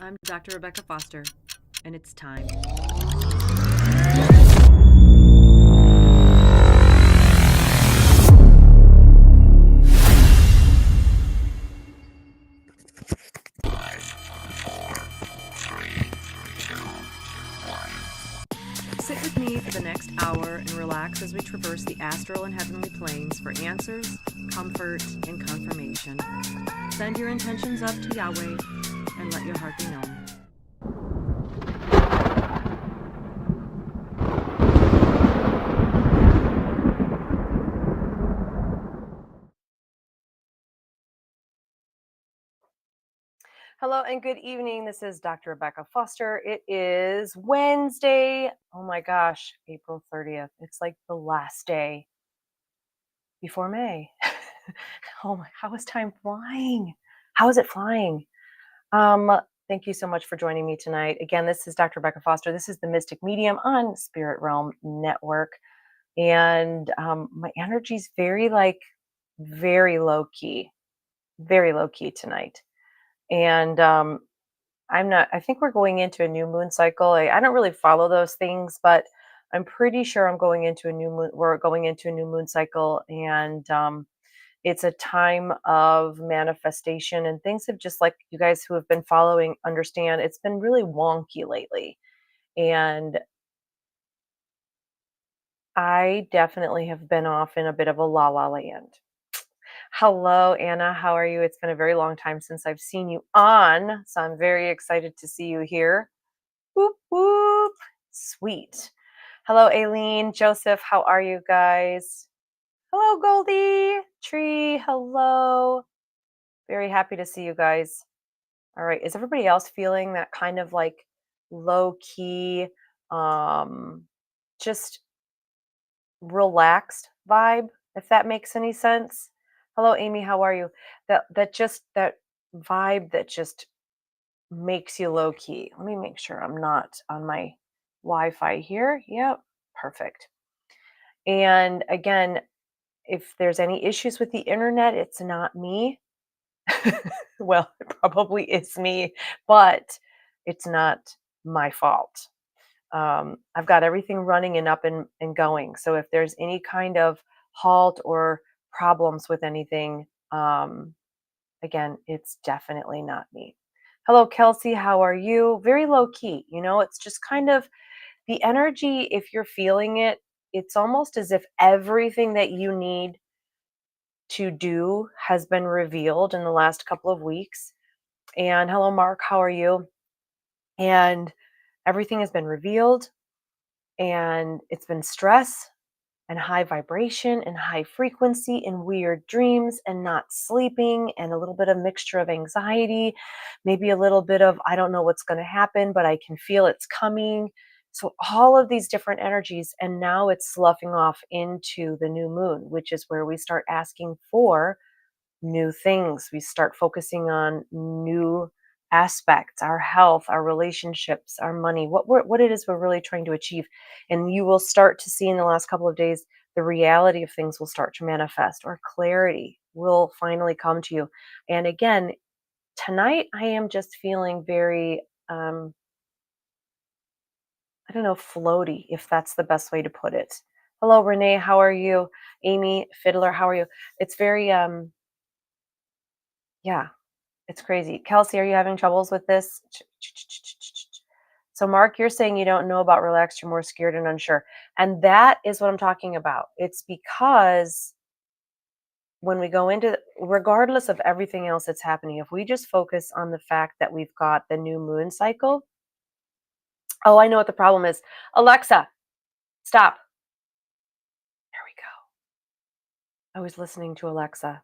I'm Dr. Rebecca Foster, and it's time. Sit with me for the next hour and relax as we traverse the astral and heavenly planes for answers, comfort, and confirmation. Send your intentions up to Yahweh and let your heart be known. Hello and good evening. This is Dr. Rebecca Foster. It is Wednesday. Oh my gosh, April 30th. It's like the last day before May. Oh my, how is time flying? How is it flying? Thank you so much for joining me tonight. Again, this is Dr. Rebecca Foster. This is the Mystic Medium on Spirit Realm Network. And my energy's very low key tonight. And I think we're going into a new moon cycle. I don't really follow those things, but I'm pretty sure we're going into a new moon cycle. And it's a time of manifestation, and things have just, like you guys who have been following understand, it's been really wonky lately. And I definitely have been off in a bit of a la la land. Hello, Anna. How are you? It's been a very long time since I've seen you on, so I'm very excited to see you here. Whoop, whoop. Sweet. Hello, Aileen. Joseph, how are you guys? Hello, Goldie. Tree, hello. Very happy to see you guys. All right. Is everybody else feeling that kind of like low key, um, just relaxed vibe, if that makes any sense? Hello, Amy. How are you? That vibe that just makes you low key. Let me make sure I'm not on my Wi-Fi here. Yep, perfect. And again, if there's any issues with the internet, it's not me. Well, it probably is me, but it's not my fault. I've got everything running and up and going. So if there's any kind of halt or problems with anything, again, it's definitely not me. Hello, Kelsey. How are you? Very low key. It's just kind of the energy. If you're feeling it, it's almost as if everything that you need to do has been revealed in the last couple of weeks. And hello, Mark. How are you? And everything has been revealed, and it's been stress and high vibration and high frequency and weird dreams and not sleeping and a little bit of mixture of anxiety, maybe a little bit of I don't know what's going to happen, but I can feel it's coming. So all of these different energies, and now it's sloughing off into the new moon, which is where we start asking for new things. We start focusing on new aspects, our health, our relationships, our money, what it is we're really trying to achieve. And you will start to see in the last couple of days, the reality of things will start to manifest, or clarity will finally come to you. And again, tonight I am just feeling very, I don't know, floaty, if that's the best way to put it. Hello, Renee. How are you? Amy Fiddler, how are you? It's very, yeah, it's crazy. Kelsey, are you having troubles with this? So, Mark, you're saying you don't know about relaxed, you're more scared and unsure. And that is what I'm talking about. It's because when we go into, regardless of everything else that's happening, if we just focus on the fact that we've got the new moon cycle. Oh, I know what the problem is. Alexa, stop. There we go. I was listening to Alexa.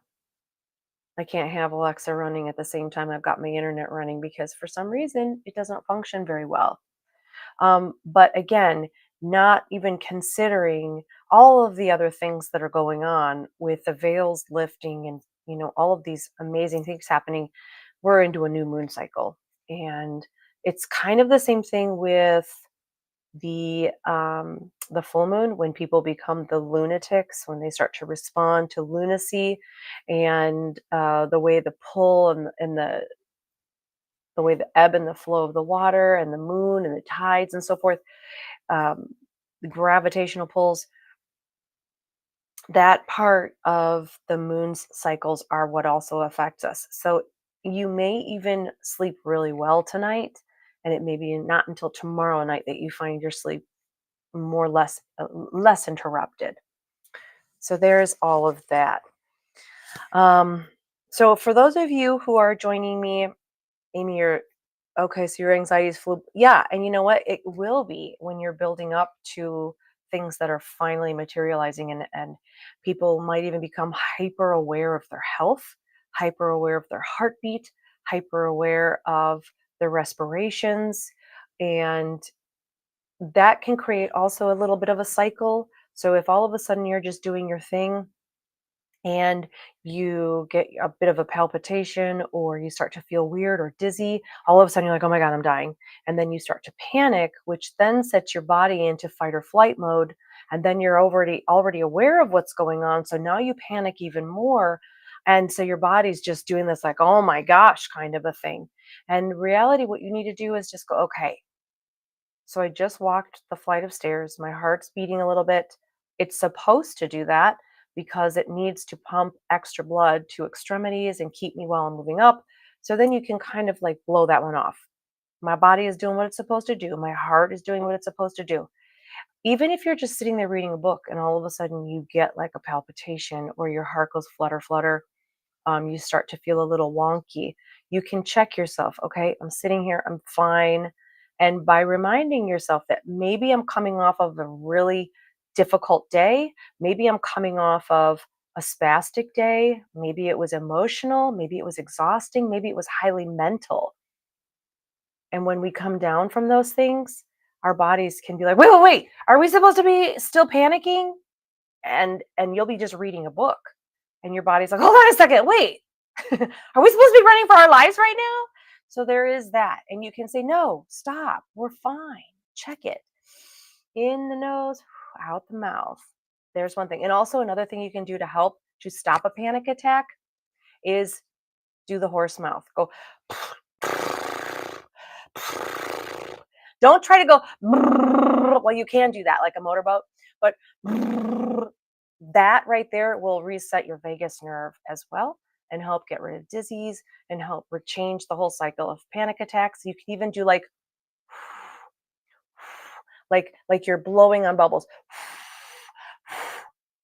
I can't have Alexa running at the same time I've got my internet running because for some reason it doesn't function very well. But again, not even considering all of the other things that are going on with the veils lifting and all of these amazing things happening. We're into a new moon cycle, and it's kind of the same thing with the full moon, when people become the lunatics, when they start to respond to lunacy and the way the pull and the the way the ebb and the flow of the water and the moon and the tides and so forth, um, the gravitational pulls, that part of the moon's cycles are what also affects us. So you may even sleep really well tonight, and it may be not until tomorrow night that you find your sleep more less interrupted. So there's all of that. Um, so for those of you who are joining me, Amy, you're okay. So your anxiety is flu. Yeah, and you know what? It will be when you're building up to things that are finally materializing, and people might even become hyper aware of their health, hyper aware of their heartbeat, hyper aware of their respirations, and that can create also a little bit of a cycle. So if all of a sudden you're just doing your thing and you get a bit of a palpitation or you start to feel weird or dizzy, all of a sudden you're like, oh my God, I'm dying. And then you start to panic, which then sets your body into fight or flight mode. And then you're already aware of what's going on. So now you panic even more. And so your body's just doing this like, oh my gosh, kind of a thing. And in reality, what you need to do is just go, okay, so I just walked the flight of stairs. My heart's beating a little bit. It's supposed to do that because it needs to pump extra blood to extremities and keep me while I'm moving up. So then you can kind of like blow that one off. My body is doing what it's supposed to do. My heart is doing what it's supposed to do. Even if you're just sitting there reading a book and all of a sudden you get like a palpitation or your heart goes flutter, flutter, you start to feel a little wonky, you can check yourself. Okay, I'm sitting here, I'm fine. And by reminding yourself that maybe I'm coming off of a really difficult day, maybe I'm coming off of a spastic day, maybe it was emotional, maybe it was exhausting, maybe it was highly mental. And when we come down from those things, our bodies can be like, wait, wait, wait, are we supposed to be still panicking? And you'll be just reading a book and your body's like, hold on a second, wait, are we supposed to be running for our lives right now? So there is that, and you can say, no, stop, we're fine. Check it in the nose, out the mouth. There's one thing. And also another thing you can do to help to stop a panic attack is do the horse mouth. Go. Don't try to go. Well, you can do that like a motorboat, but that right there will reset your vagus nerve as well and help get rid of disease and help change the whole cycle of panic attacks. You can even do like you're blowing on bubbles.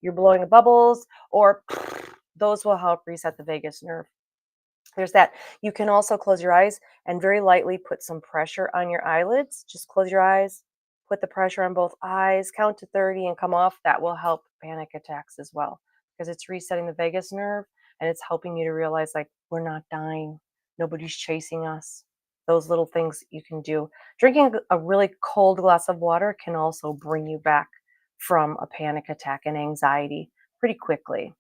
You're blowing bubbles, or those will help reset the vagus nerve. There's that. You can also close your eyes and very lightly put some pressure on your eyelids. Just close your eyes, put the pressure on both eyes, count to 30 and come off. That will help panic attacks as well because it's resetting the vagus nerve and it's helping you to realize like we're not dying. Nobody's chasing us. Those little things you can do. Drinking a really cold glass of water can also bring you back from a panic attack and anxiety pretty quickly.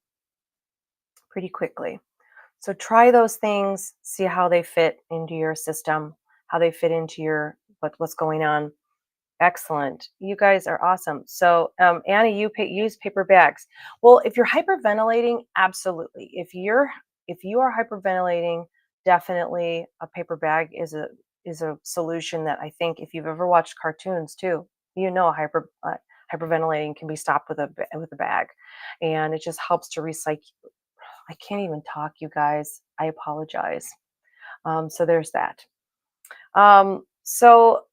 Pretty quickly. So try those things, see how they fit into your system, how they fit into your what's going on. Excellent. You guys are awesome. So, Anna, use paper bags. Well, if you're hyperventilating, absolutely. If you are hyperventilating, definitely a paper bag is a solution that I think if you've ever watched cartoons too, you know hyperventilating can be stopped with with a bag, and it just helps to recycle. I can't even talk, you guys. I apologize. So there's that. So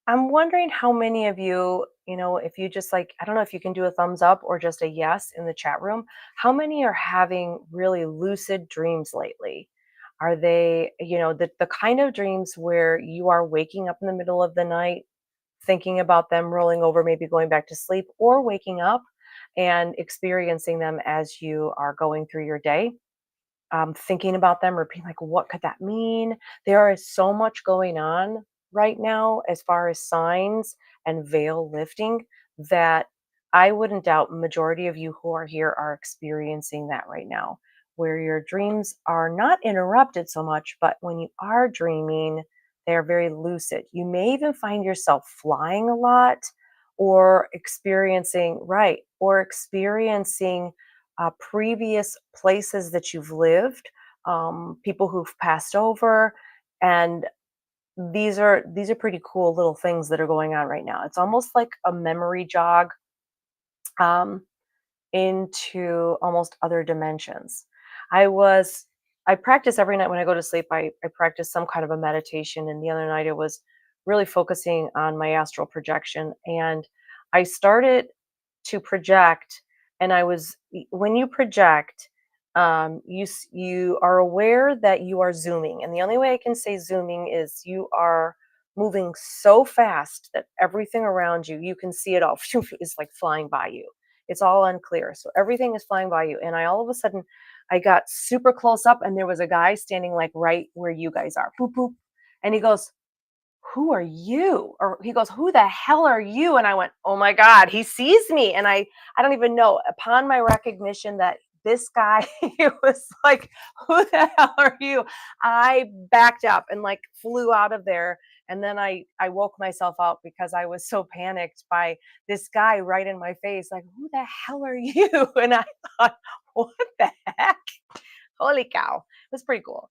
I'm wondering how many of you, if you just like, I don't know if you can do a thumbs up or just a yes in the chat room, how many are having really lucid dreams lately? Are they, the kind of dreams where you are waking up in the middle of the night, thinking about them, rolling over, maybe going back to sleep, or waking up and experiencing them as you are going through your day? Thinking about them, repeating, like, what could that mean? There is so much going on right now as far as signs and veil lifting that I wouldn't doubt majority of you who are here are experiencing that right now, where your dreams are not interrupted so much, but when you are dreaming, they're very lucid. You may even find yourself flying a lot or experiencing previous places that you've lived, people who've passed over, and these are pretty cool little things that are going on right now. It's almost like a memory jog um, into almost other dimensions. I was I practice every night when I go to sleep. I practice some kind of a meditation, and the other night I was really focusing on my astral projection, and I started to project, and when you project, you are aware that you are zooming, and the only way I can say zooming is you are moving so fast that everything around you, you can see it all is like flying by you. It's all unclear, so everything is flying by you, and I all of a sudden I got super close up, and there was a guy standing like right where you guys are, boop boop, and he goes, "Who are you?" Or he goes, "Who the hell are you?" And I went, "Oh my God, he sees me." And I don't even know. Upon my recognition that this guy was like, "Who the hell are you?" I backed up and like flew out of there. And then I woke myself up because I was so panicked by this guy right in my face, like, "Who the hell are you?" And I thought, "What the heck?" Holy cow. It was pretty cool.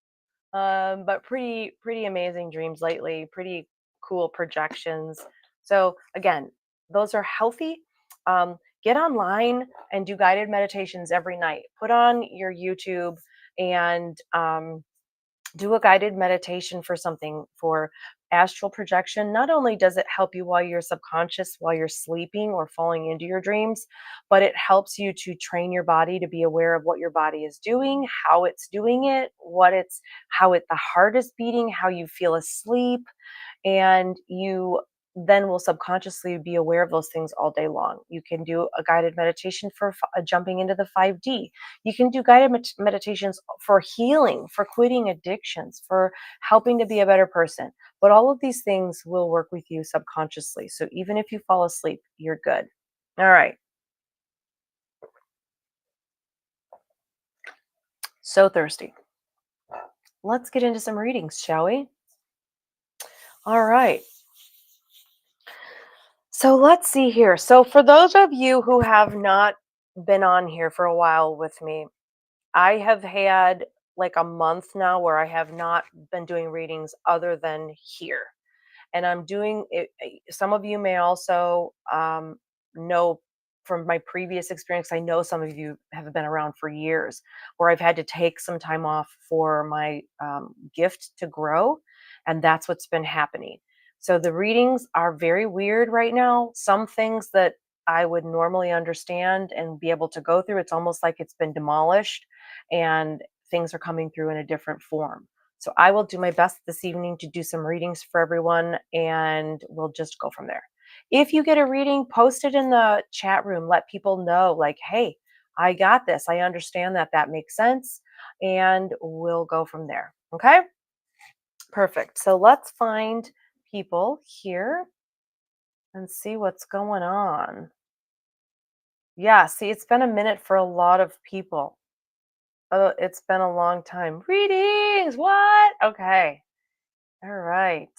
But pretty amazing dreams lately, pretty cool projections. So again, those are healthy. Get online and do guided meditations every night. Put on your YouTube and do a guided meditation for something for astral projection. Not only does it help you while you're subconscious, while you're sleeping or falling into your dreams, but it helps you to train your body to be aware of what your body is doing, how it's doing it, how the heart is beating, how you feel asleep, and you then will subconsciously be aware of those things all day long. You can do a guided meditation for jumping into the 5D. You can do guided meditations for healing, for quitting addictions, for helping to be a better person. But all of these things will work with you subconsciously. So even if you fall asleep, you're good. All right. So thirsty. Let's get into some readings, shall we? All right. So let's see here. So for those of you who have not been on here for a while with me, I have had like a month now where I have not been doing readings other than here. And I'm doing it. Some of you may also know from my previous experience, I know some of you have been around for years, where I've had to take some time off for my gift to grow. And that's what's been happening. So the readings are very weird right now. Some things that I would normally understand and be able to go through, it's almost like it's been demolished and things are coming through in a different form. So I will do my best this evening to do some readings for everyone, and we'll just go from there. If you get a reading, post it in the chat room. Let people know, like, hey, I got this. I understand that. That makes sense. And we'll go from there. Okay? Perfect. So let's find people here and see what's going on. Yeah, see, it's been a minute for a lot of people. Oh, it's been a long time. Readings, what? Okay. All right.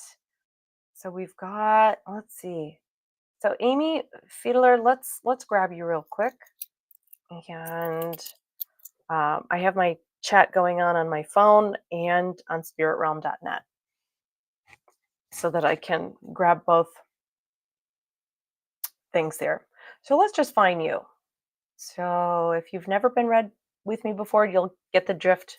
So we've got, let's see. So Amy Fiedler, let's grab you real quick. And I have my chat going on my phone and on spiritrealm.net so that I can grab both things there. So let's just find you. So if you've never been read with me before, you'll get the drift.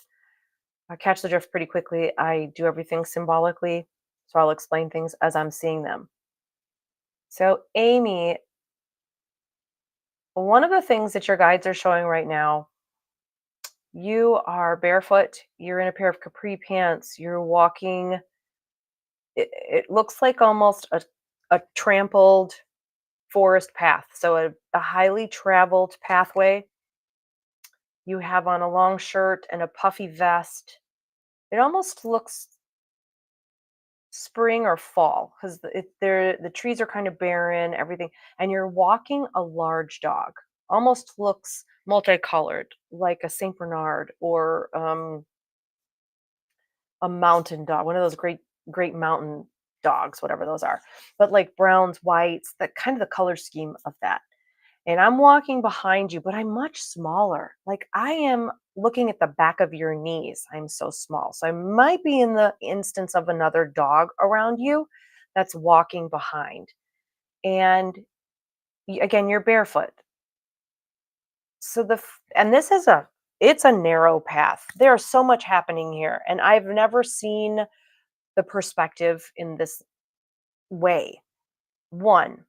I catch the drift pretty quickly. I do everything symbolically, so I'll explain things as I'm seeing them. So Amy, one of the things that your guides are showing right now, you are barefoot, you're in a pair of capri pants, you're walking. It looks like almost a trampled forest path. So a highly traveled pathway. You have on a long shirt and a puffy vest. It almost looks spring or fall because the trees are kind of barren, everything, and you're walking a large dog. Almost looks multicolored, like a Saint Bernard or a mountain dog, one of those great mountain dogs, whatever those are. But like browns, whites, that kind of the color scheme of that. And I'm walking behind you, but I'm much smaller. Like I am looking at the back of your knees. I'm so small. So I might be in the instance of another dog around you that's walking behind. And again, you're barefoot. So and this is it's a narrow path. There's so much happening here, and I've never seen the perspective in this way. One,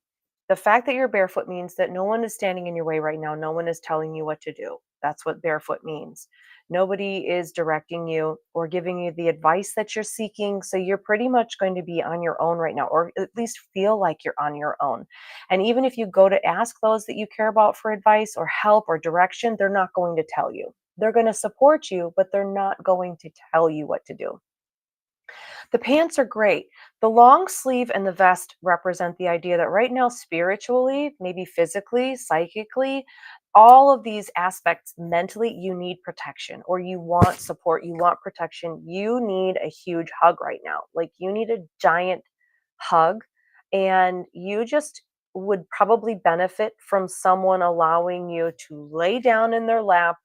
the fact that you're barefoot means that no one is standing in your way right now. No one is telling you what to do. That's what barefoot means. Nobody is directing you or giving you the advice that you're seeking. So you're pretty much going to be on your own right now, or at least feel like you're on your own. And even if you go to ask those that you care about for advice or help or direction, they're not going to tell you. They're going to support you, but they're not going to tell you what to do. The pants are great. The long sleeve and the vest represent the idea that right now, spiritually, maybe physically, psychically, all of these aspects mentally, you need protection or you want support, you want protection. You need a huge hug right now. Like you need a giant hug, and you just would probably benefit from someone allowing you to lay down in their lap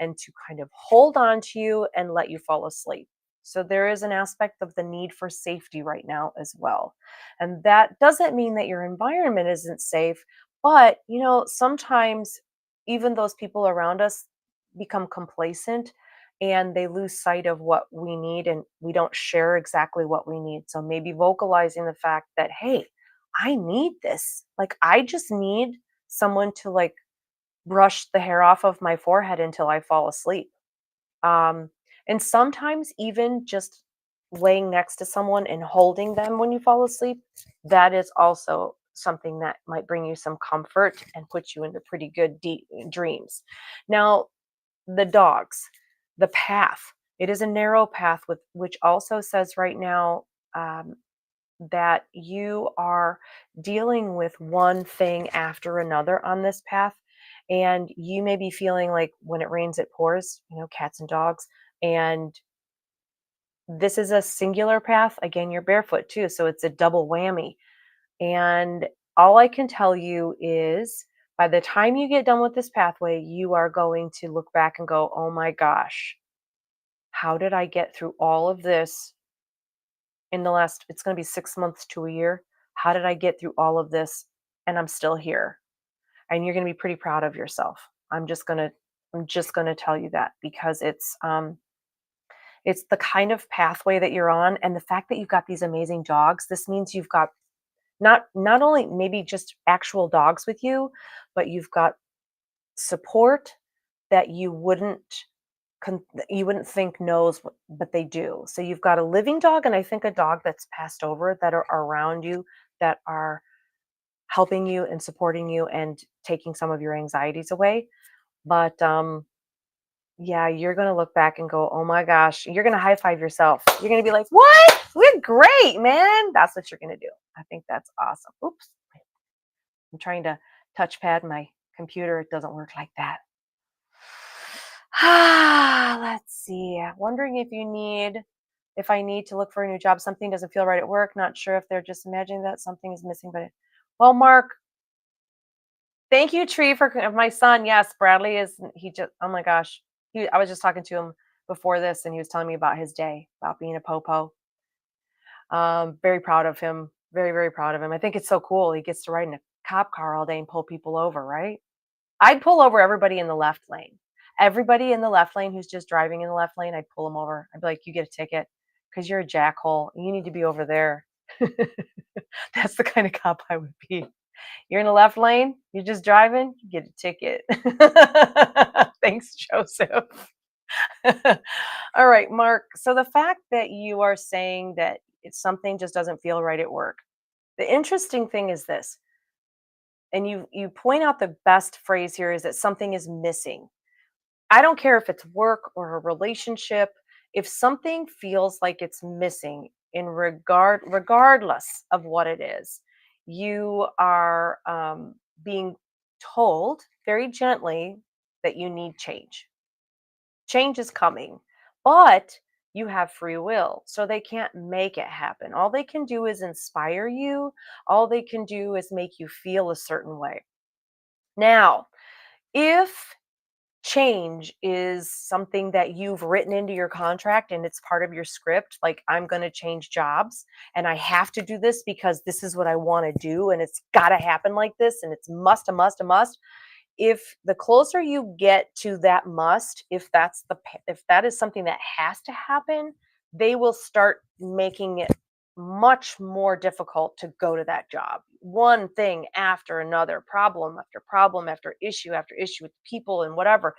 and to kind of hold on to you and let you fall asleep. So there is an aspect of the need for safety right now as well. And that doesn't mean that your environment isn't safe, but sometimes even those people around us become complacent and they lose sight of what we need, and we don't share exactly what we need. So maybe vocalizing the fact that, hey, I need this. Like I just need someone to like brush the hair off of my forehead until I fall asleep. Um, and sometimes even just laying next to someone and holding them when you fall asleep, that is also something that might bring you some comfort and put you into pretty good deep dreams. Now, the dogs, the path, it is a narrow path with which also says right now um, that you are dealing with one thing after another on this path. And you may be feeling like when it rains, it pours, cats and dogs. And this is a singular path. Again, you're barefoot too. So it's a double whammy. And all I can tell you is by the time you get done with this pathway, you are going to look back and go, oh my gosh, how did I get through all of this in the last, it's going to be 6 months to a year. How did I get through all of this and I'm still here? And you're going to be pretty proud of yourself. I'm just going to tell you that because it's the kind of pathway that you're on, and the fact that you've got these amazing dogs, this means you've got not only maybe just actual dogs with you, but you've got support that you wouldn't think knows, but they do. So you've got a living dog, and I think a dog that's passed over that are around you, that are helping you and supporting you and taking some of your anxieties away. But yeah, you're gonna look back and go, oh my gosh, you're gonna high five yourself. You're gonna be like, what? We're great, man. That's what you're gonna do. I think that's awesome. Oops. I'm trying to touchpad my computer. It doesn't work like that. Let's see. Wondering if I need to look for a new job. Something doesn't feel right at work. Not sure if they're just imagining that something is missing. Well, Mark, thank you, Tree, for my son. Yes, Bradley is. He just. Oh my gosh. I was just talking to him before this, and he was telling me about his day, about being a popo. Very proud of him. Very, very proud of him. I think it's so cool. He gets to ride in a cop car all day and pull people over, right? I'd pull over everybody in the left lane. Everybody in the left lane who's just driving in the left lane, I'd pull them over. I'd be like, you get a ticket because you're a jackhole. You need to be over there. That's the kind of cop I would be. You're in the left lane, you're just driving, you get a ticket. Thanks, Joseph. All right, Mark. So the fact that you are saying that something just doesn't feel right at work. The interesting thing is this, and you point out the best phrase here is that something is missing. I don't care if it's work or a relationship. If something feels like it's missing in regardless of what it is, you are being told very gently that you need change. Change is coming, but you have free will. So they can't make it happen. All they can do is inspire you. All they can do is make you feel a certain way. Now, if change is something that you've written into your contract and it's part of your script, like, I'm going to change jobs and I have to do this because this is what I want to do and it's got to happen like this and it's must, a must, a must. If the closer you get to that must, if if that is something that has to happen, they will start making it much more difficult to go to that job. One thing after another, problem after issue with people and whatever,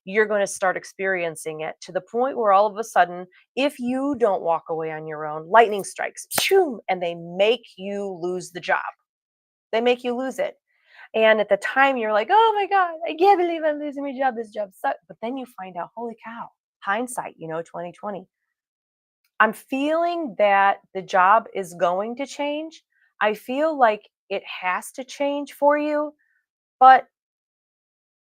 you're going to start experiencing it to the point where all of a sudden, if you don't walk away on your own, lightning strikes, pshoo, and they make you lose the job. They make you lose it. And at the time, you're like, "Oh my god, I can't believe I'm losing my job. This job sucks." But then you find out, holy cow, hindsight, 2020. I'm feeling that the job is going to change. I feel like it has to change for you. But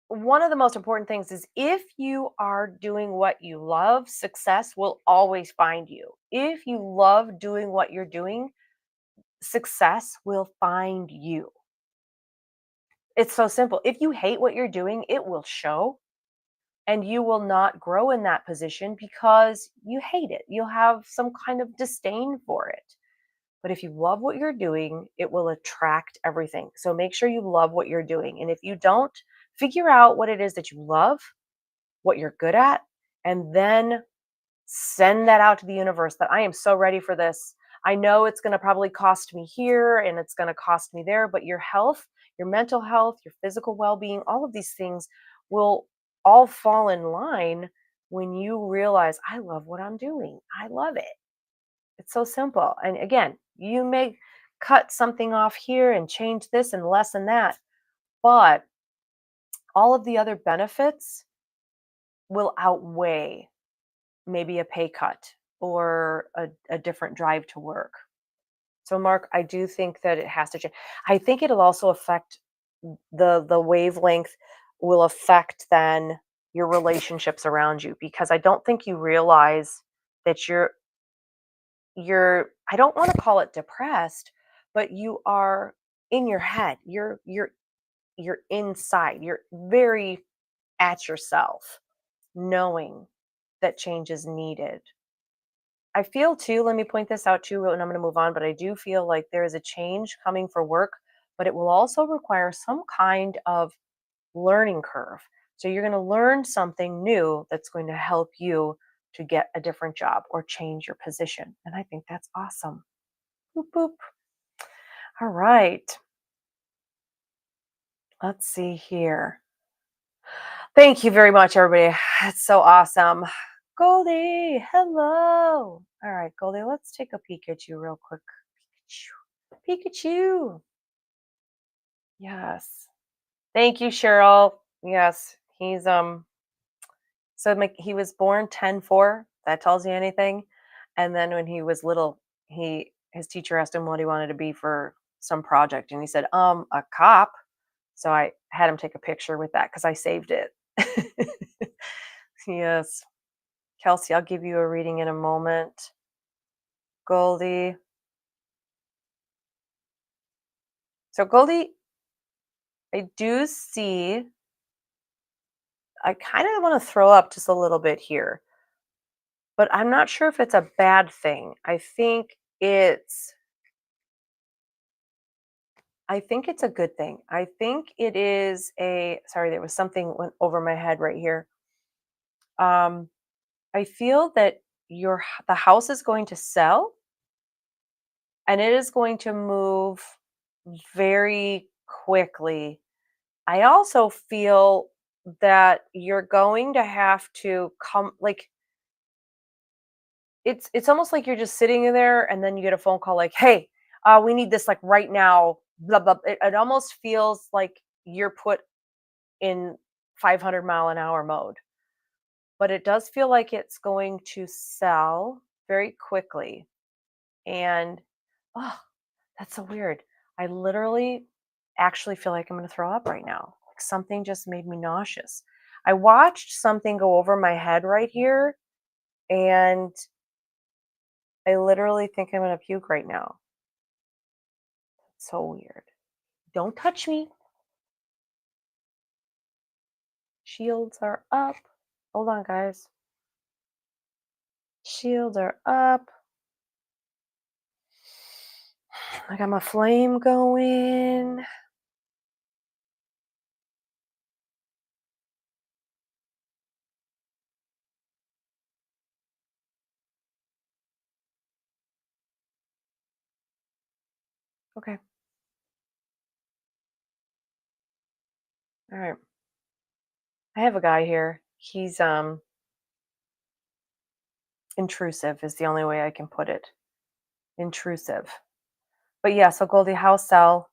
one of the most important things is if you are doing what you love, success will always find you. If you love doing what you're doing, success will find you. It's so simple. If you hate what you're doing, it will show and you will not grow in that position because you hate it. You'll have some kind of disdain for it. But if you love what you're doing, it will attract everything. So make sure you love what you're doing. And if you don't, figure out what it is that you love, what you're good at, and then send that out to the universe that I am so ready for this. I know it's going to probably cost me here and it's going to cost me there, but your health, your mental health, your physical well being, all of these things will all fall in line when you realize, I love what I'm doing. I love it. It's so simple. And again, you may cut something off here and change this and lessen that, but all of the other benefits will outweigh maybe a pay cut or a different drive to work. So, Mark, I do think that it has to change. I think it'll also affect the wavelength will affect then your relationships around you because I don't think you realize that you're I don't want to call it depressed, but you are in your head. You're inside. You're very at yourself, knowing that change is needed. I feel too, let me point this out too, and I'm going to move on, but I do feel like there is a change coming for work, but it will also require some kind of learning curve. So you're going to learn something new that's going to help you to get a different job or change your position. And I think that's awesome. Boop, boop. All right. Let's see here. Thank you very much, everybody. It's so awesome. Goldie, hello. All right, Goldie, let's take a peek at you real quick. Pikachu. Pikachu. Yes. Thank you, Cheryl. Yes, he's so he was born 10-4. That tells you anything. And then when he was little, his teacher asked him what he wanted to be for some project, and he said, a cop. So I had him take a picture with that because I saved it. Yes. Kelsey, I'll give you a reading in a moment. Goldie. So Goldie, I do see I kind of want to throw up just a little bit here, but I'm not sure if it's a bad thing. I think it's a good thing. I think it is a sorry, there was something went over my head right here. Um, I feel that the house is going to sell and it is going to move very quickly. I also feel that you're going to have to come like it's almost like you're just sitting in there and then you get a phone call like, "Hey, we need this like right now." Blah blah. It almost feels like you're put in 500-mile an hour mode, but it does feel like it's going to sell very quickly. And oh, that's so weird. I literally actually feel like I'm going to throw up right now. Like something just made me nauseous. I watched something go over my head right here, and I literally think I'm going to puke right now. So weird. Don't touch me. Shields are up. Hold on, guys. Shields are up. I got my flame going. Okay. All right. I have a guy here. He's intrusive is the only way I can put it. Intrusive. But yeah, so Goldie House sell,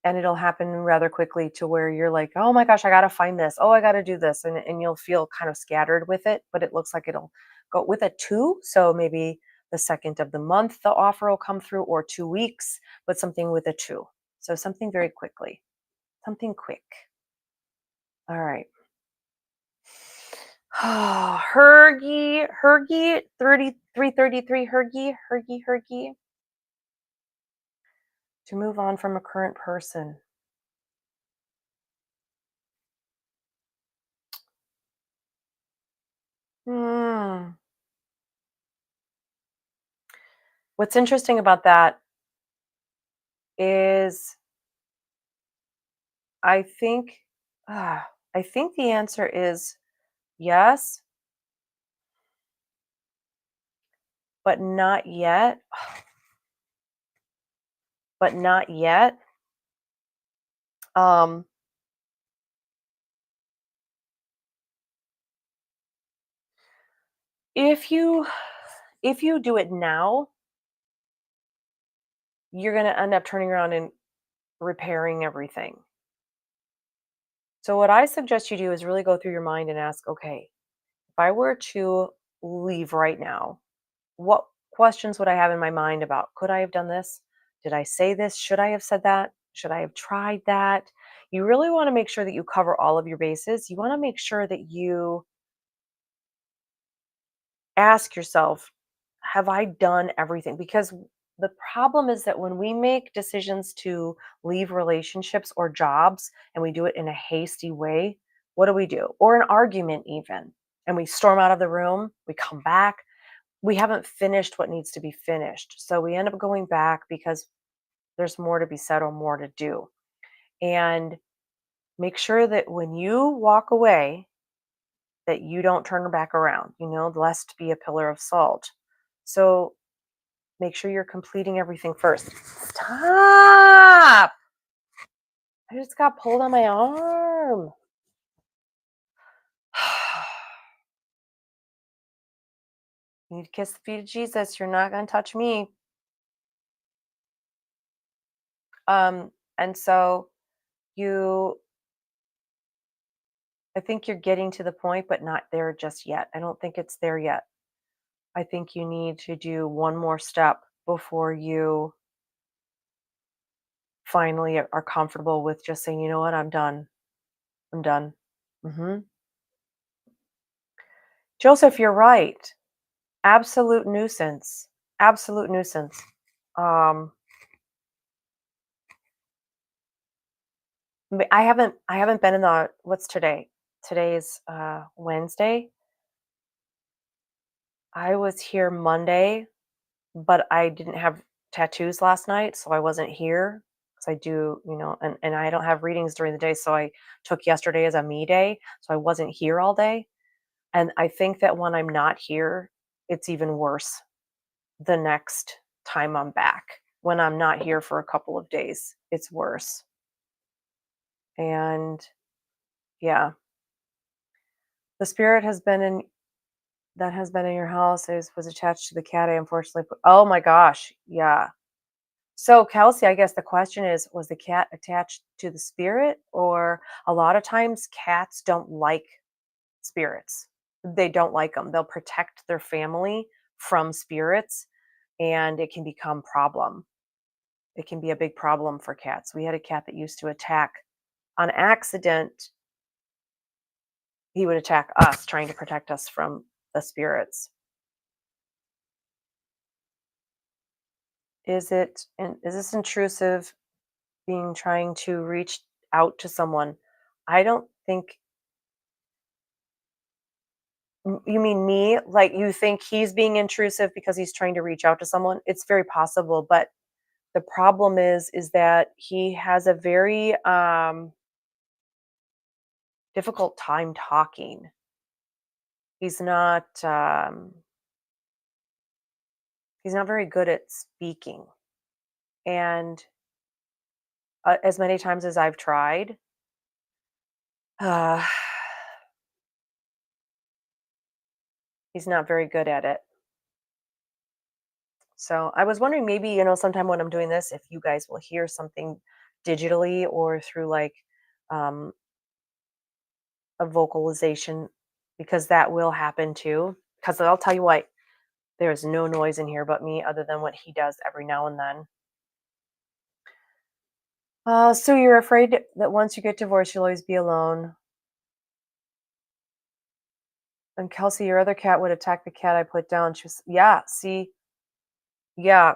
and it'll happen rather quickly to where you're like, oh my gosh, I gotta find this. Oh, I gotta do this. And you'll feel kind of scattered with it, but it looks like it'll go with a two. So maybe the second of the month the offer will come through, or 2 weeks, but something with a two. So something very quickly. Something quick. All right. Hergy, 3333, Hergy. To move on from a current person. Hmm. What's interesting about that is I think, I think the answer is yes, but not yet. But not yet. Um, if you if you do it now, you're gonna end up turning around and repairing everything. So what I suggest you do is really go through your mind and ask, okay, if I were to leave right now, what questions would I have in my mind about could I have done this? Did I say this? Should I have said that? Should I have tried that? You really want to make sure that you cover all of your bases. You want to make sure that you ask yourself, have I done everything? Because the problem is that when we make decisions to leave relationships or jobs and we do it in a hasty way, what do we do? Or an argument, even. And we storm out of the room, we come back, we haven't finished what needs to be finished. So we end up going back because there's more to be said or more to do. And make sure that when you walk away, that you don't turn back around, lest be a pillar of salt. So make sure you're completing everything first. Stop! I just got pulled on my arm. You need to kiss the feet of Jesus. You're not going to touch me. And so you I think you're getting to the point, but not there just yet. I don't think it's there yet. I think you need to do one more step before you finally are comfortable with just saying, you know what, I'm done. I'm done. hmm Joseph, you're right. Absolute nuisance. Absolute nuisance. Um, I haven't been in the what's today? Today's Wednesday. I was here Monday, but I didn't have tattoos last night, so I wasn't here because I do, and I don't have readings during the day, so I took yesterday as a me day, so I wasn't here all day. And I think that when I'm not here, it's even worse the next time I'm back. When I'm not here for a couple of days, it's worse. And yeah, the spirit has been in that has been in your house was attached to the cat. I unfortunately oh my gosh, yeah. So, Kelsey, I guess the question is, was the cat attached to the spirit? Or a lot of times cats don't like spirits. They don't like them. They'll protect their family from spirits, and it can become problem. It can be a big problem for cats. We had a cat that used to attack on accident. He would attack us, trying to protect us from the spirits. Is this intrusive being trying to reach out to someone? I don't think you mean me? Like, you think he's being intrusive because he's trying to reach out to someone? It's very possible, but the problem is that he has a very, difficult time talking. He's not, he's not very good at speaking, and, as many times as I've tried, uh, he's not very good at it. So, I was wondering maybe, sometime when I'm doing this, if you guys will hear something digitally or through, like, um, a vocalization, because that will happen too. Because 'cause I'll tell you what, there's no noise in here but me other than what he does every now and then. So you're afraid that once you get divorced, you'll always be alone. And Kelsey, your other cat would attack the cat I put down. She was, yeah, see, yeah,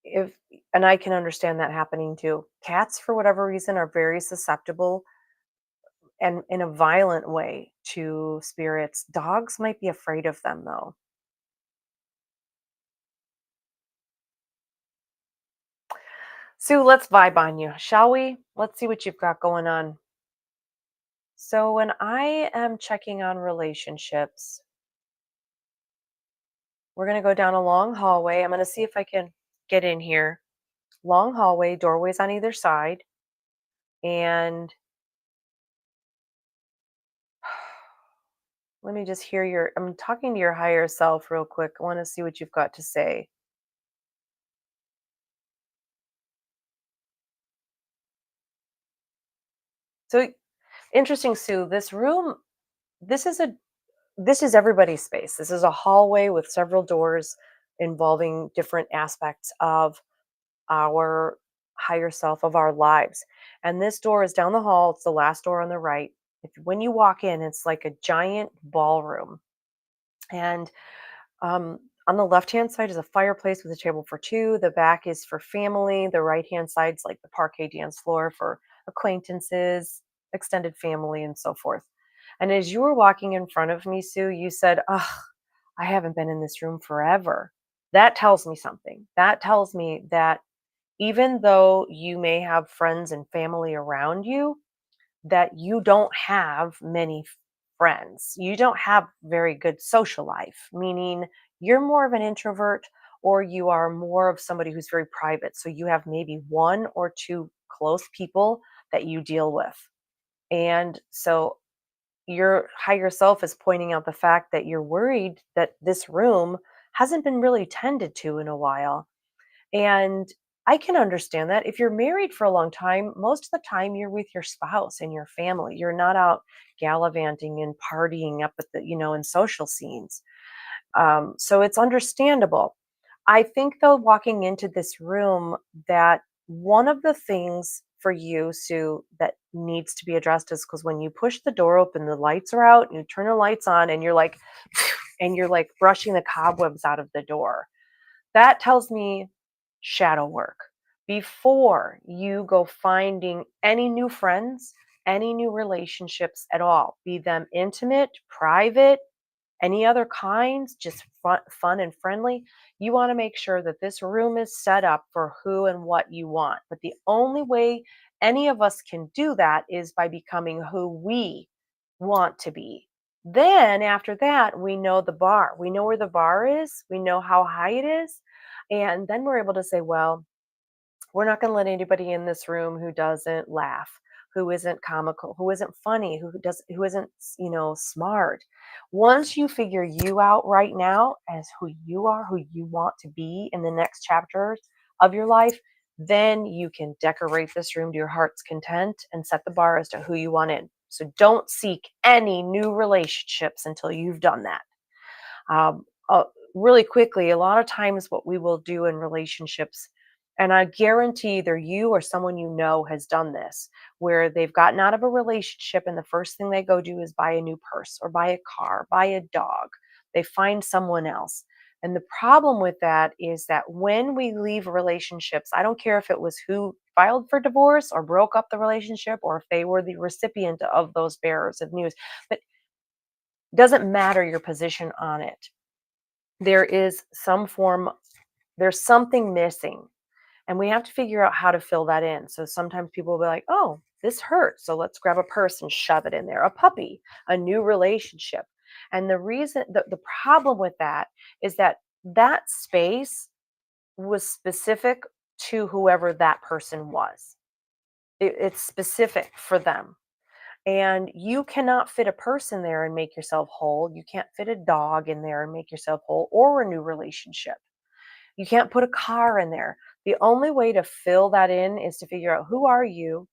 if, and I can understand that happening too. Cats, for whatever reason, are very susceptible and in a violent way to spirits. Dogs might be afraid of them though. Sue, let's vibe on you, shall we? Let's see what you've got going on. So, when I am checking on relationships, we're going to go down a long hallway. I'm going to see if I can get in here. Long hallway, doorways on either side. And let me just hear I'm talking to your higher self real quick. I want to see what you've got to say. So, interesting, Sue. This is a, this is everybody's space. This is a hallway with several doors involving different aspects of our higher self, of our lives. And this door is down the hall. It's the last door on the right. When you walk in, it's like a giant ballroom. And on the left hand side is a fireplace with a table for two. The back is for family. The right hand side's like the parquet dance floor for acquaintances, extended family, and so forth. And as you were walking in front of me, Sue, you said, "Ugh, I haven't been in this room forever." That tells me something. That tells me that even though you may have friends and family around you, that you don't have many friends. You don't have very good social life, meaning you're more of an introvert or you are more of somebody who's very private. So you have maybe one or two close people that you deal with. And so your higher self is pointing out the fact that you're worried that this room hasn't been really tended to in a while, and I can understand that. If you're married for a long time, most of the time you're with your spouse and your family. You're not out gallivanting and partying up at the, in social scenes. So it's understandable. I think, though, walking into this room, that one of the things for you, Sue, that needs to be addressed is because when you push the door open, the lights are out, and you turn the lights on, and you're like, and you're like brushing the cobwebs out of the door. That tells me shadow work. Before you go finding any new friends, any new relationships at all, be them intimate, private, any other kinds, just fun and friendly, you want to make sure that this room is set up for who and what you want. But the only way any of us can do that is by becoming who we want to be. Then after that, we know the bar. We know where the bar is. We know how high it is. And then we're able to say, well, we're not going to let anybody in this room who doesn't laugh, who isn't comical, who isn't funny, who isn't, smart. Once you figure you out right now as who you are, who you want to be in the next chapters of your life, then you can decorate this room to your heart's content and set the bar as to who you want in. So don't seek any new relationships until you've done that. um, uh, Really quickly, a lot of times what we will do in relationships, and I guarantee either you or someone you know has done this, where they've gotten out of a relationship and the first thing they go do is buy a new purse or buy a car, buy a dog. They find someone else. And the problem with that is that when we leave relationships, I don't care if it was who filed for divorce or broke up the relationship or if they were the recipient of those bearers of news, but it doesn't matter your position on it. There is some form, there's something missing, and we have to figure out how to fill that in. So sometimes people will be like, oh, this hurts. So let's grab a purse and shove it in there. A puppy, a new relationship. And the problem with that is that that space was specific to whoever that person was. It's specific for them. And you cannot fit a person there and make yourself whole. You can't fit a dog in there and make yourself whole or a new relationship. You can't put a car in there. The only way to fill that in is to figure out who are you,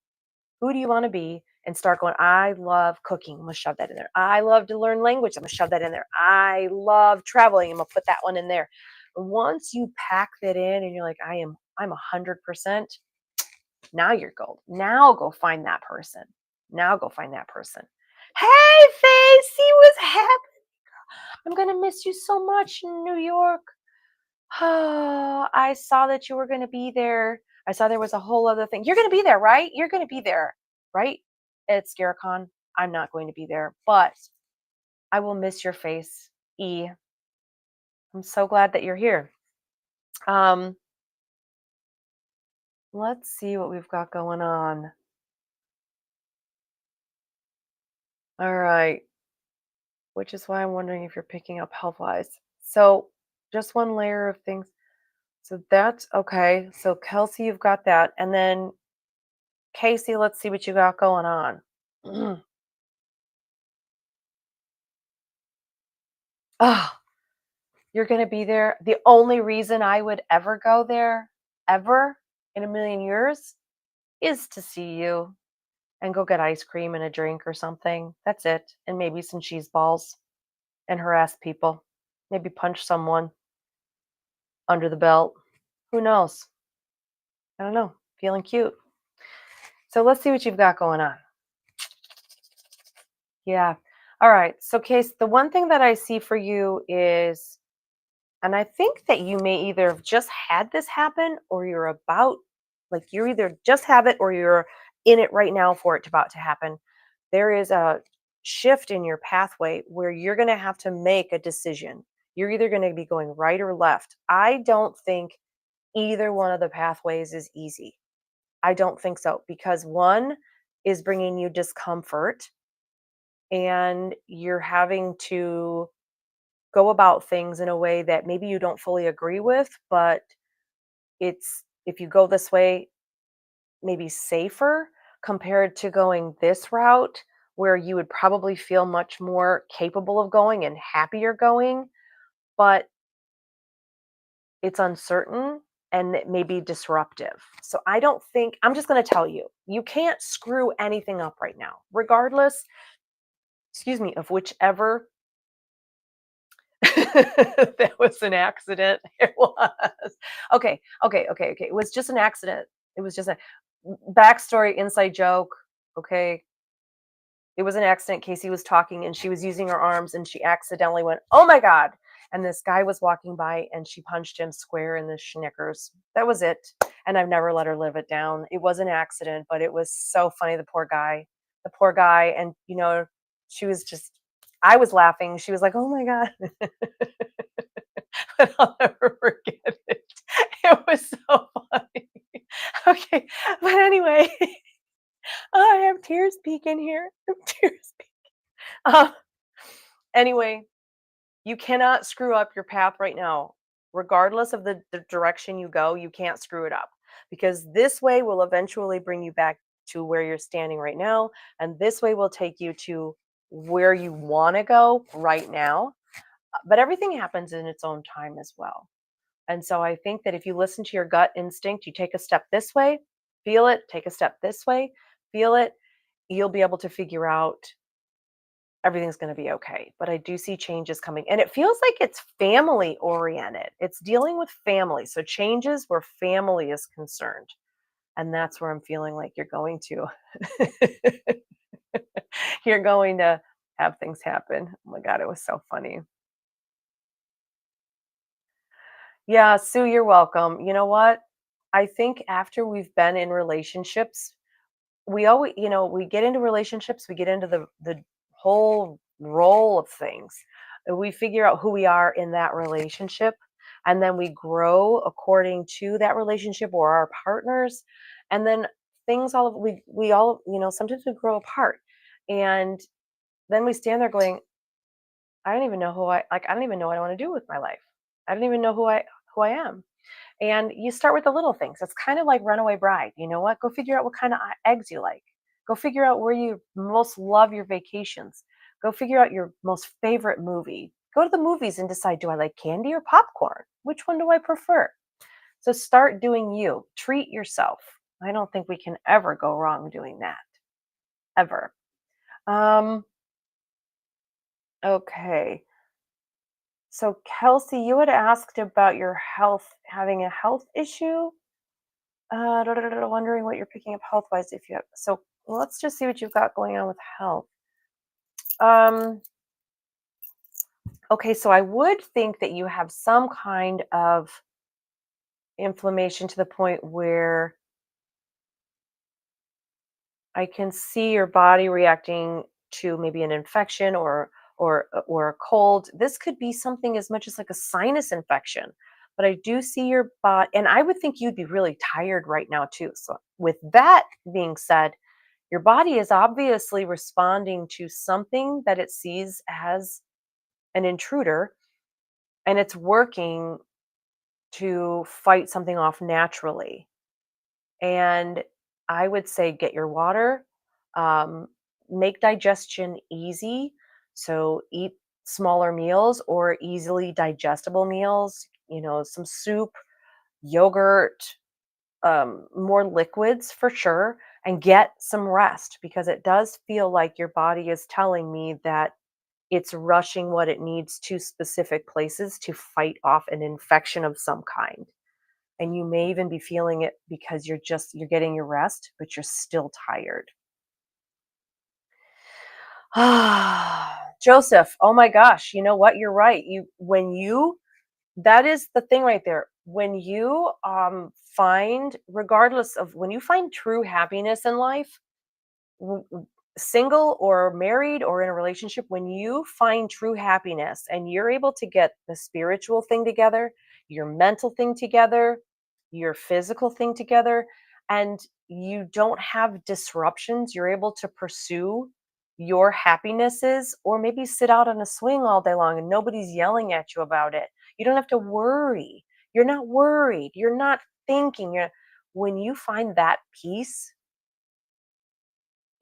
who do you want to be, and start going, I love cooking. I'm going to shove that in there. I love to learn language. I'm going to shove that in there. I love traveling. I'm going to put that one in there. Once you pack that in and you're like, I'm 100%, now you're gold. Now go find that person. Now go find that person. Hey, Faye, see what's happening. I'm going to miss you so much in New York. Oh, I saw that you were going to be there. I saw there was a whole other thing. You're going to be there, right? You're going to be there, right? At Scarecon. I'm not going to be there, but I will miss your face, E. I'm so glad that you're here. Um, let's see what we've got going on. All right. Which is why I'm wondering if you're picking up health wise. So, just one layer of things. So that's okay. So Kelsey, you've got that. And then Casey, let's see what you got going on. Oh, you're going to be there. The only reason I would ever go there, ever in a million years, is to see you and go get ice cream and a drink or something. That's it. And maybe some cheese balls and harass people. Maybe punch someone under the belt. Who knows? I don't know. Feeling cute. So let's see what you've got going on. Yeah. All right. So, Case, the one thing that I see for you is, and I think that you may either have just had this happen or you're about, like, you're either just have it or you're in it right now for it to about to happen. There is a shift in your pathway where you're going to have to make a decision. You're either going to be going right or left. I don't think either one of the pathways is easy. I don't think so, because one is bringing you discomfort and you're having to go about things in a way that maybe you don't fully agree with, but it's, if you go this way, maybe safer compared to going this route where you would probably feel much more capable of going and happier going, but it's uncertain and it may be disruptive. So I don't think, I'm just going to tell you, you can't screw anything up right now, regardless, excuse me, of whichever. That was an accident. It was. Okay. It was just an accident. It was just a backstory, inside joke. Okay. It was an accident. Casey was talking and she was using her arms and she accidentally went, oh my God. And this guy was walking by and she punched him square in the schnickers. That was it. And I've never let her live it down. It was an accident, but it was so funny. The poor guy. The poor guy. And, she was just, I was laughing. She was like, oh my God. But I'll never forget it. It was so funny. Okay, but anyway, I have tears peeking here. Tears peeking. Um, anyway, you cannot screw up your path right now. Regardless of the direction you go, you can't screw it up because this way will eventually bring you back to where you're standing right now. And this way will take you to where you want to go right now. But everything happens in its own time as well. And so I think that if you listen to your gut instinct, you take a step this way, feel it, take a step this way, feel it, you'll be able to figure out everything's going to be okay. But I do see changes coming. And it feels like it's family oriented. It's dealing with family. So changes where family is concerned. And that's where I'm feeling like you're going to you're going to have things happen. Oh my God, it was so funny. Yeah, Sue, you're welcome. You know what? I think after we've been in relationships, we always, we get into relationships, we get into the whole role of things. We figure out who we are in that relationship, and then we grow according to that relationship or our partners, and then things all we all, sometimes we grow apart. And then we stand there going, I don't even know who I like, I don't even know what I want to do with my life. I don't even know who I am. And you start with the little things. It's kind of like Runaway Bride. You know what? Go figure out what kind of eggs you like. Go figure out where you most love your vacations. Go figure out your most favorite movie. Go to the movies and decide, do I like candy or popcorn? Which one do I prefer? So start doing you. Treat yourself. I don't think we can ever go wrong doing that. Ever. Um, okay. So Kelsey, you had asked about your health, having a health issue. Wondering what you're picking up health wise if you have. So let's just see what you've got going on with health. Um, okay, so I would think that you have some kind of inflammation to the point where I can see your body reacting to maybe an infection or a cold. This could be something as much as like a sinus infection. But I do see your body, and I would think you'd be really tired right now too. So with that being said, your body is obviously responding to something that it sees as an intruder, and it's working to fight something off naturally. And I would say get your water, um, make digestion easy. So eat smaller meals or easily digestible meals, some soup, yogurt, more liquids for sure, and get some rest because it does feel like your body is telling me that it's rushing what it needs to specific places to fight off an infection of some kind. And you may even be feeling it because you're getting your rest, but you're still tired. Joseph, oh my gosh, you know what? You're right. That is the thing right there. When you find, regardless of when you find true happiness in life, single or married or in a relationship, when you find true happiness and you're able to get the spiritual thing together, your mental thing together, your physical thing together, and you don't have disruptions, you're able to pursue your happinesses or maybe sit out on a swing all day long and nobody's yelling at you about it. You don't have to worry. You're not worried. You're not thinking. When you find that peace,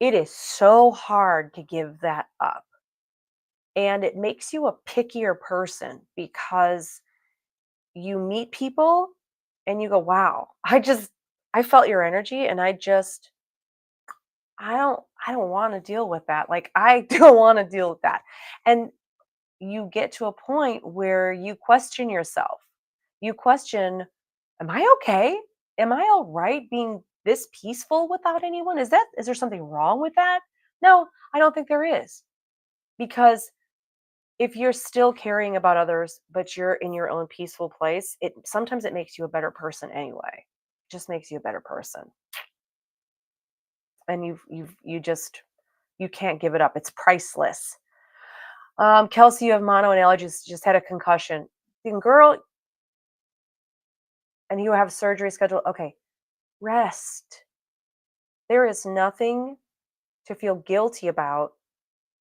it is so hard to give that up. And it makes you a pickier person because you meet people and you go, wow, I felt your energy and I don't want to deal with that. Like, I don't want to deal with that. And you get to a point where you question yourself. You question, am I okay? Am I all right being this peaceful without anyone? Is there something wrong with that? No, I don't think there is. Because if you're still caring about others, but you're in your own peaceful place, it sometimes it makes you a better person anyway. It just makes you a better person. And you can't give it up. It's priceless. Kelsey, you have mono and allergies, just had a concussion. Girl, and you have surgery scheduled. Okay, rest. There is nothing to feel guilty about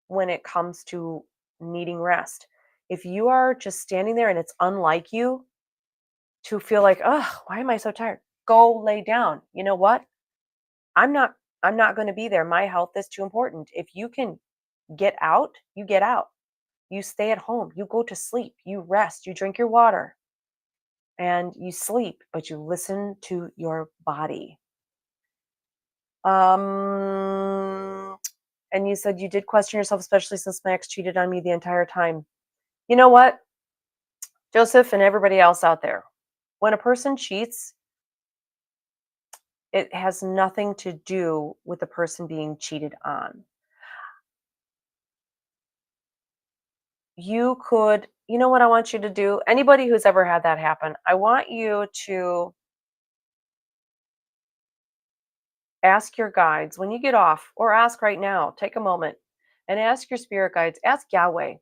when it comes to needing rest. If you are just standing there and it's unlike you to feel like, oh, why am I so tired? Go lay down. You know what? I'm not I'm not going to be there. My health is too important. If you can get out, you get out. You stay at home. You go to sleep. You rest. You drink your water and you sleep, but you listen to your body. Um and you said you did question yourself, especially since my ex cheated on me the entire time. You know what, Joseph, and everybody else out there, when a person cheats, it has nothing to do with the person being cheated on. you could, you know what I want you to do? Anybody who's ever had that happen, I want you to ask your guides when you get off, or ask right now, take a moment and ask your spirit guides, ask Yahweh.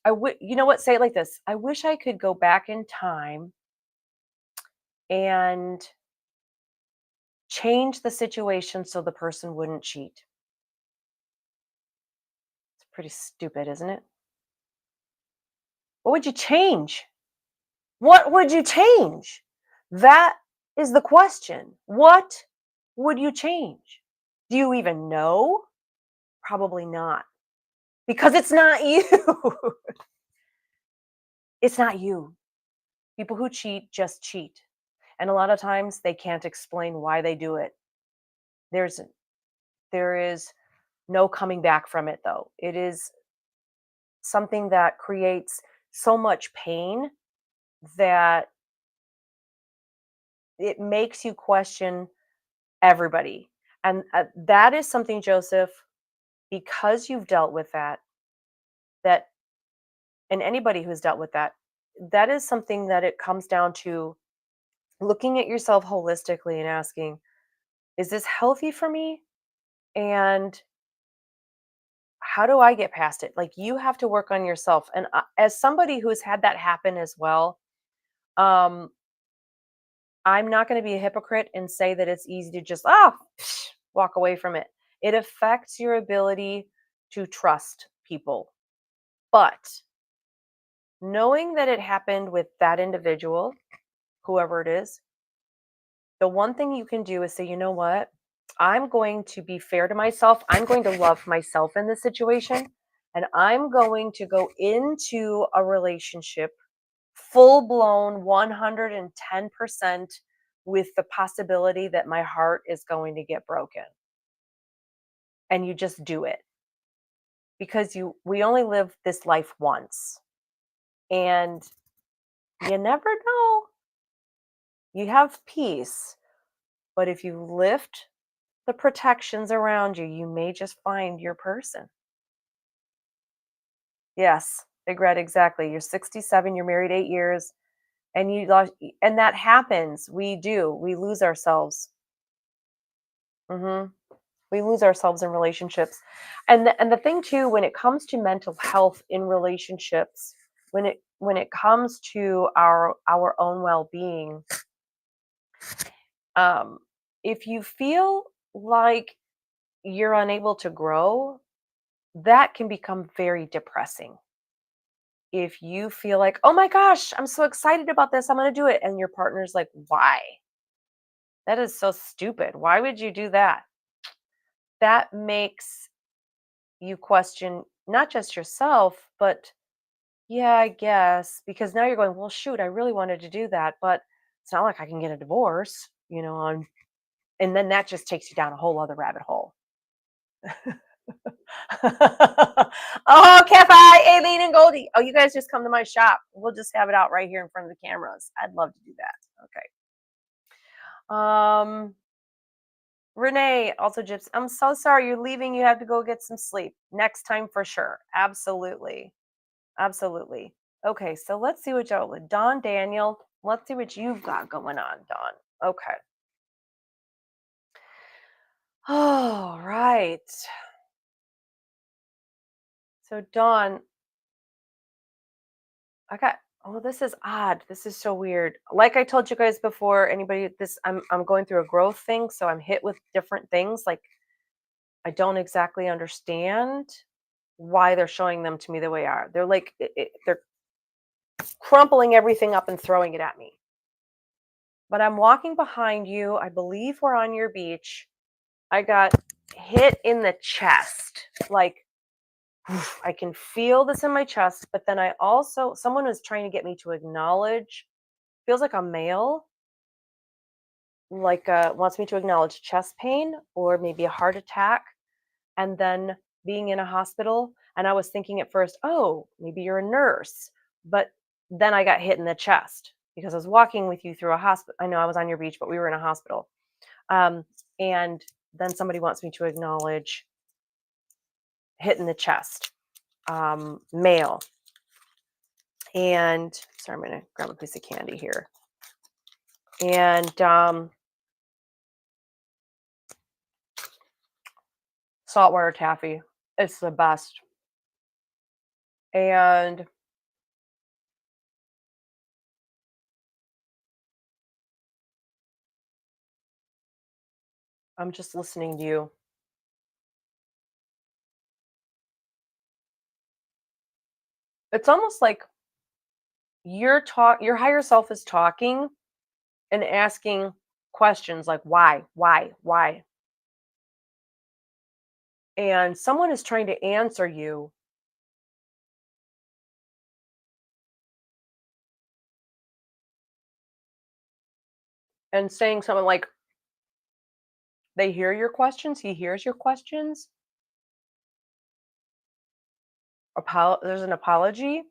You know what? Say it like this: I wish I could go back in time and change the situation so the person wouldn't cheat. It's pretty stupid, isn't it? What would you change? What would you change? That is the question. What would you change? Do you even know? Probably not. Because it's not you. It's not you. People who cheat just cheat. And a lot of times they can't explain why they do it. There's there is no coming back from it though. It is something that creates so much pain that it makes you question everybody. And that is something, Joseph, because you've dealt with that, that, and anybody who's dealt with that, that is something that it comes down to looking at yourself holistically and asking, is this healthy for me? And how do I get past it? Like, you have to work on yourself. And as somebody who's had that happen as well, um, I'm not going to be a hypocrite and say that it's easy to just, walk away from it. It affects your ability to trust people. But knowing that it happened with that individual, whoever it is, the one thing you can do is say, you know what? I'm going to be fair to myself. I'm going to love myself in this situation. And I'm going to go into a relationship full blown 110% with the possibility that my heart is going to get broken. And you just do it because we only live this life once. And you never know. You have peace, but if you lift the protections around you, you may just find your person. Yes, big red, exactly. You're 67, you're married 8 years, and you lost, and that happens. We do. We lose ourselves. hmm We lose ourselves in relationships, and the thing too, when it comes to mental health in relationships, when it comes to our own well being, um, if you feel like you're unable to grow, that can become very depressing. If you feel like, oh my gosh, I'm so excited about this, I'm going to do it. And your partner's like, why? That is so stupid. Why would you do that? That makes you question not just yourself, but yeah, I guess, because now you're going, well, shoot, I really wanted to do that, but it's not like I can get a divorce, and then that just takes you down a whole other rabbit hole. Oh, Cafe, Aileen, and Goldie. Oh, you guys just come to my shop. We'll just have it out right here in front of the cameras. I'd love to do that. Okay. Renee, also Gyps. I'm so sorry you're leaving. You have to go get some sleep. Next time for sure. Absolutely. Absolutely. Okay, so let's see what y'all Don Daniel. Let's see what you've got going on, Don. Okay. All right. So Dawn, I got oh, this is odd. This is so weird. Like I told you guys before, anybody this I'm going through a growth thing, so I'm hit with different things. Like I don't exactly understand why they're showing them to me the way they are. They're like they're crumpling everything up and throwing it at me. But I'm walking behind you. I believe we're on your beach. I got hit in the chest. Like I can feel this in my chest, but then I also someone was trying to get me to acknowledge feels like a male like wants me to acknowledge chest pain or maybe a heart attack and then being in a hospital, and I was thinking at first, oh, maybe you're a nurse, but then I got hit in the chest because I was walking with you through a hospital. I know I was on your beach, but we were in a hospital. And then somebody wants me to acknowledge hit in the chest. mail. And sorry, I'm going to grab a piece of candy here. And saltwater taffy. It's the best. And I'm just listening to you. It's almost like your higher self is talking and asking questions like why, and someone is trying to answer you and saying something like they hear your questions, he hears your questions. There's an apology.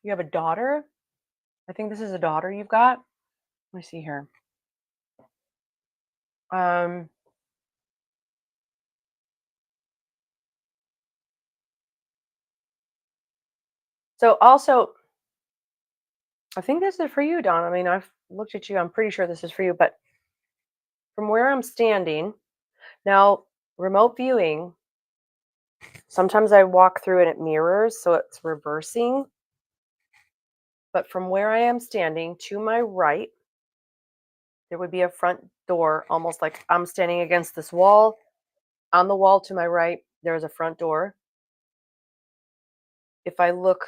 You have a daughter. I think this is a daughter you've got. Let me see here. Um, so also, I think this is for you, Don. I mean, I've looked at you. I'm pretty sure this is for you, but from where I'm standing now, remote viewing. Sometimes I walk through and it mirrors, so it's reversing. But from where I am standing to my right, there would be a front door, almost like I'm standing against this wall. On the wall to my right, there's a front door. If I look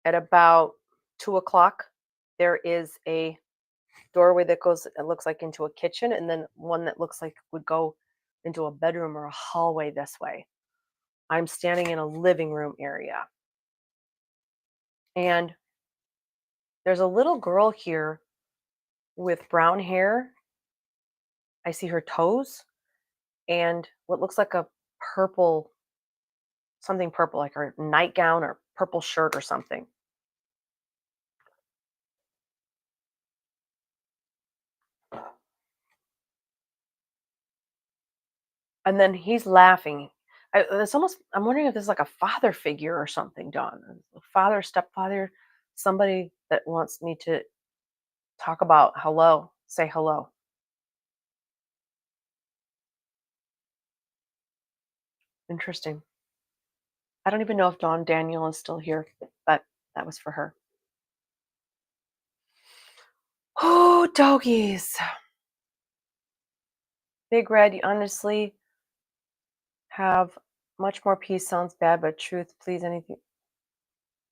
at about 2 o'clock, there is a doorway that goes, it looks like into a kitchen, and then one that looks like would go into a bedroom or a hallway this way. I'm standing in a living room area. And there's a little girl here with brown hair. I see her toes and what looks like a purple, something purple, like her nightgown or purple shirt or something. And then he's laughing. It's almost, I'm wondering if this is like a father figure or something, Don. A father, stepfather, somebody that wants me to talk about hello, say hello. Interesting. I don't even know if Dawn Daniel is still here, but that was for her. Oh, doggies. Big Red, you honestly have much more peace. Sounds bad, but truth, please, anything.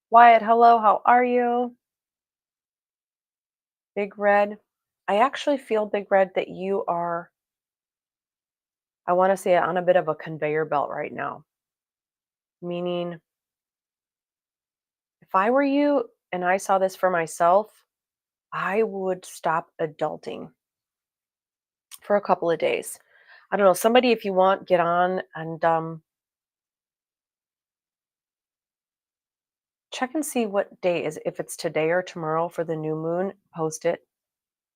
Wyatt, hello, how are you? Big Red. I actually feel, Big Red, that you are, I want to say, on a bit of a conveyor belt right now. Meaning, if I were you and I saw this for myself, I would stop adulting for a couple of days. I don't know, somebody, if you want, get on and check and see what day is, if it's today or tomorrow for the new moon, post it,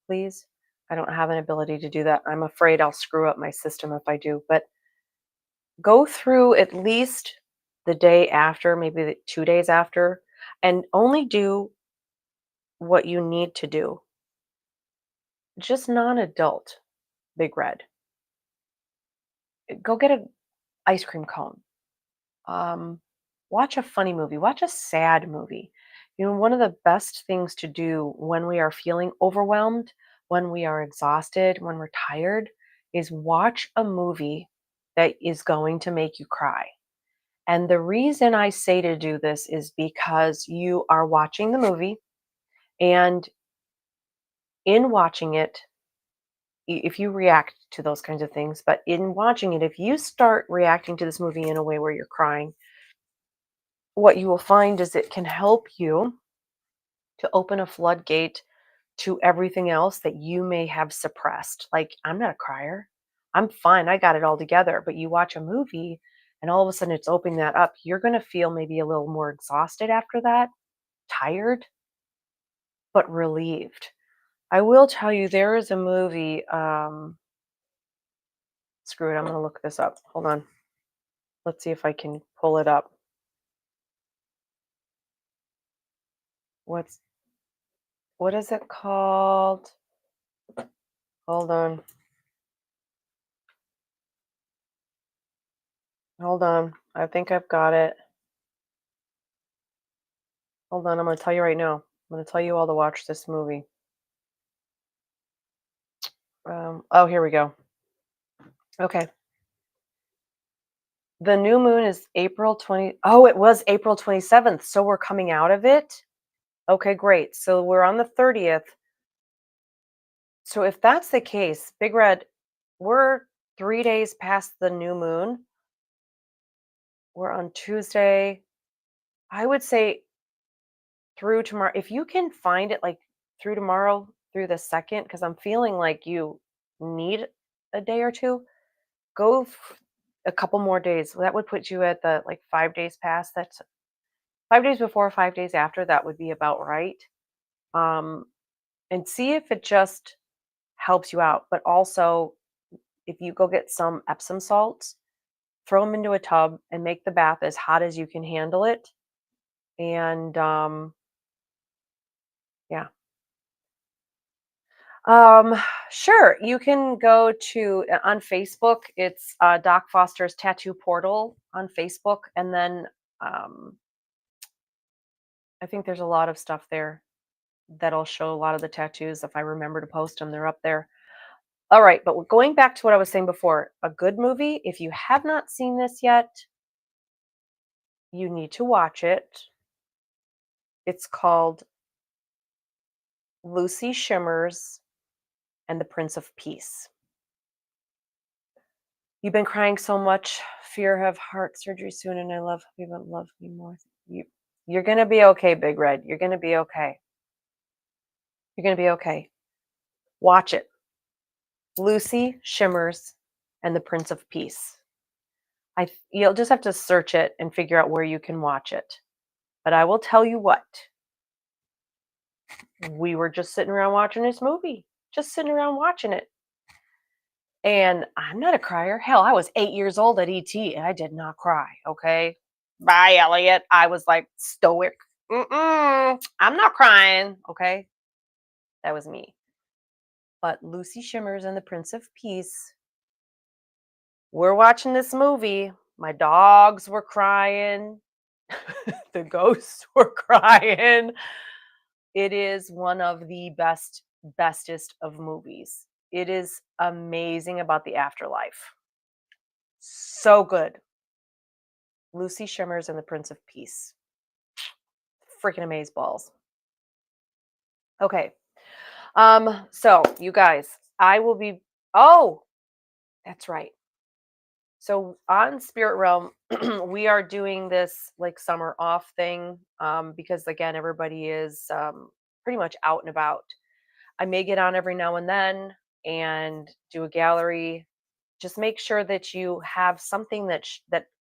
please. I don't have an ability to do that. I'm afraid I'll screw up my system if I do, but go through at least the day after, maybe the 2 days after, and only do what you need to do. Just non-adult, Big Red. Go get an ice cream cone. Um, watch a funny movie. Watch a sad movie. You know, one of the best things to do when we are feeling overwhelmed, when we are exhausted, when we're tired, is watch a movie that is going to make you cry. And the reason I say to do this is because you are watching the movie, and in watching it, if you react to those kinds of things, but in watching it, if you start reacting to this movie in a way where you're crying, what you will find is it can help you to open a floodgate to everything else that you may have suppressed. Like, I'm not a crier. I'm fine. I got it all together. But you watch a movie and all of a sudden it's opening that up. You're going to feel maybe a little more exhausted after that, tired, but relieved. I will tell you, there is a movie. Screw it. I'm going to look this up. Hold on. Let's see if I can pull it up. What's what is it called? Hold on. Hold on. I think I've got it. Hold on. I'm going to tell you right now. I'm going to tell you all to watch this movie. Oh, here we go. Okay. The new moon is April 20. Oh, it was April 27th. So we're coming out of it. Okay, great. So we're on the 30th. So if that's the case, Big Red, we're 3 days past the new moon. We're on Tuesday. I would say through tomorrow. If you can find it like through tomorrow, through the second, because I'm feeling like you need a day or two, go a couple more days. That would put you at the like 5 days past. That's 5 days before, 5 days after. That would be about right. Um, and see if it just helps you out. But also, if you go get some Epsom salts, throw them into a tub and make the bath as hot as you can handle it. And yeah. Um, sure. You can go to on Facebook. It's Doc Foster's Tattoo Portal on Facebook, and then um, I think there's a lot of stuff there that'll show a lot of the tattoos. If I remember to post them, they're up there. All right, but going back to what I was saying before, a good movie. If you have not seen this yet, you need to watch it. It's called Lucy Shimmers and the Prince of Peace. You've been crying so much. Fear of heart surgery soon, and I love people love me more. You're gonna be okay, Big Red. You're gonna be okay. You're gonna be okay. Watch it. Lucy Shimmers and the Prince of Peace. You'll just have to search it and figure out where you can watch it. But I will tell you what. We were just sitting around watching this movie. Just sitting around watching it. And I'm not a crier. Hell, I was 8 years old at ET and I did not cry. Okay. Bye, Elliot. I was like stoic. I'm not crying. Okay. That was me. But Lucy Shimmers and the Prince of Peace, we're watching this movie. My dogs were crying. The ghosts were crying. It is one of the bestest of movies. It is amazing about the afterlife. So good. Lucy Shimmers and the Prince of Peace. Freaking amaze balls. Okay. So you guys, I will be oh, that's right. So on Spirit Realm, we are doing this like summer off thing. Because again, everybody is pretty much out and about. I may get on every now and then and do a gallery. Just make sure that you have something that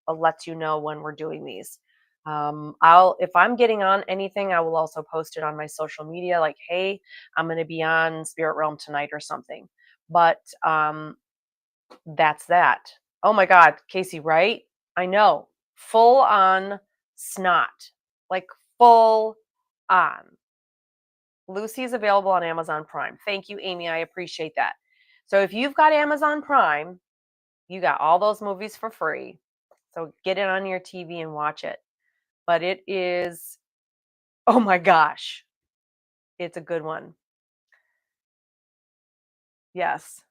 lets you know when we're doing these. I'll if I'm getting on anything, I will also post it on my social media. Like, hey, I'm going to be on Spirit Realm tonight or something. But that's that. Oh my God, Casey, right? I know, full on snot, like full on. Lucy is available on Amazon Prime. Thank you, Amy. I appreciate that. So if you've got Amazon Prime, you got all those movies for free. So get it on your TV and watch it. But it is, oh my gosh, it's a good one. Yes.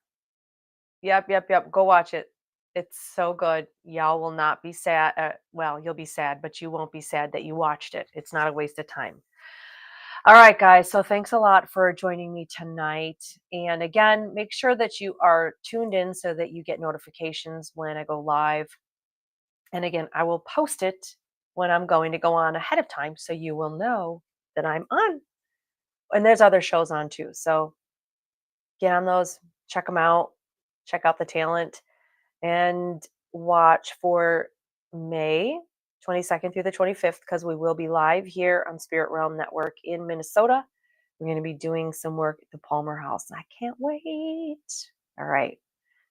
Yep. Go watch it. It's so good. Y'all will not be sad. Well, you'll be sad, but you won't be sad that you watched it. It's not a waste of time. All right, guys. So thanks a lot for joining me tonight. And again, make sure that you are tuned in so that you get notifications when I go live. And again, I will post it when I'm going to go on ahead of time so you will know that I'm on. And there's other shows on too. So get on those, check them out, check out the talent, and watch for May 22nd through the 25th because we will be live here on Spirit Realm Network in Minnesota. We're going to be doing some work at the Palmer House. And I can't wait. All right.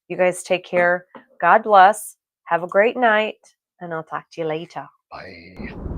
You guys take care. God bless. Have a great night, and I'll talk to you later. Bye.